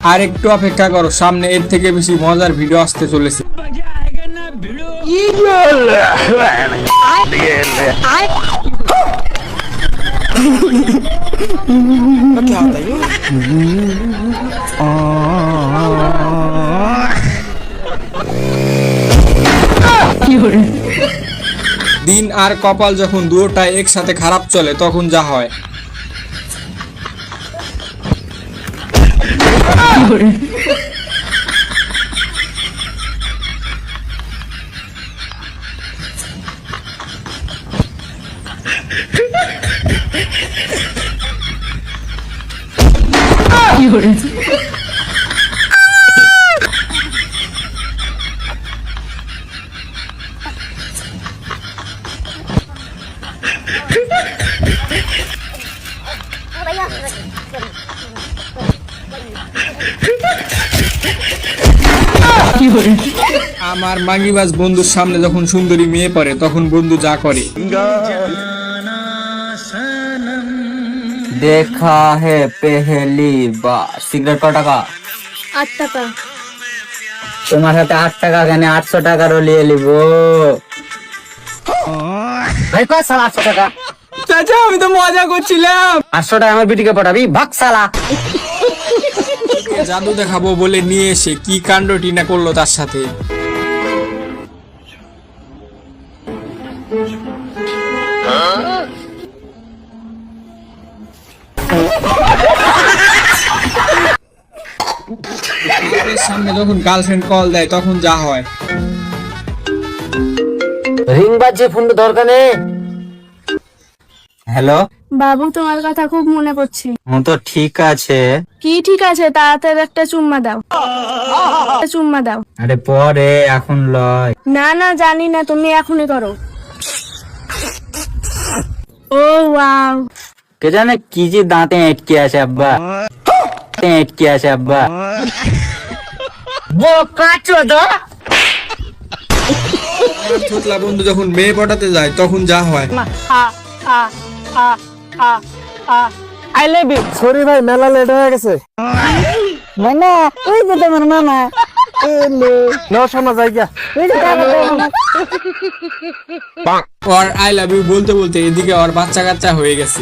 আর একটু অপেক্ষা করো, সামনে এর থেকে বেশি মজার ভিডিও আসতে চলেছে। দিন আর কপাল যখন দুটোটাই একসাথে খারাপ চলে তখন যা হয়। আমার মাগিবাজ বন্ধুর সামনে যখন সুন্দরী মেয়ে পড়ে তখন বন্ধু যা করে। देखा है पहली बार। सिगरेट क টাকা? 8 টাকা। তোমার হাতে 8 টাকা কেন 800 টাকারও নিয়ে নিব। ভাই কয় সালা 800 টাকা? চাচা আমি তো মজা করছিলাম। 800 টাকা আমার বিটিকে পাঠাবি, ভাগ সালা। জাদু দেখাবো বলে নিয়ে এসে কি কাণ্ডটি না করলো তার সাথে। সামনে যখন গার্লফ্রেন্ড কল দেয় তখন যা হয়। রিং বাজছে, ফোনটা দরকার নেই। হ্যালো বাবু তোমার কথা খুব মনে পড়ছে। তো ঠিক আছে। কি ঠিক আছে, তাড়াতাড়ি একটা চুম্মা দাও। চুম্মা দাও। আরে পরে, এখন লয়। না না জানি না, তুমি এখনই করো। ও ওয়াও, কে জানে কি যে দাঁতে আটকে আছে আব্বা, আটকে আছে আব্বা। ছোটলা বন্ধু যখন মেয়ে পটাতে যায় তখন যা হয়। I love you. সরি ভাই, মেলা লেট হয়ে গেছে। মামা ওই যে তোমার মামা। নাও শোনা জায়গা। ওই যে ওর আই লাভ ইউ বলতে বলতে এদিকে ওর বাচ্চা কাচ্চা হয়ে গেছে।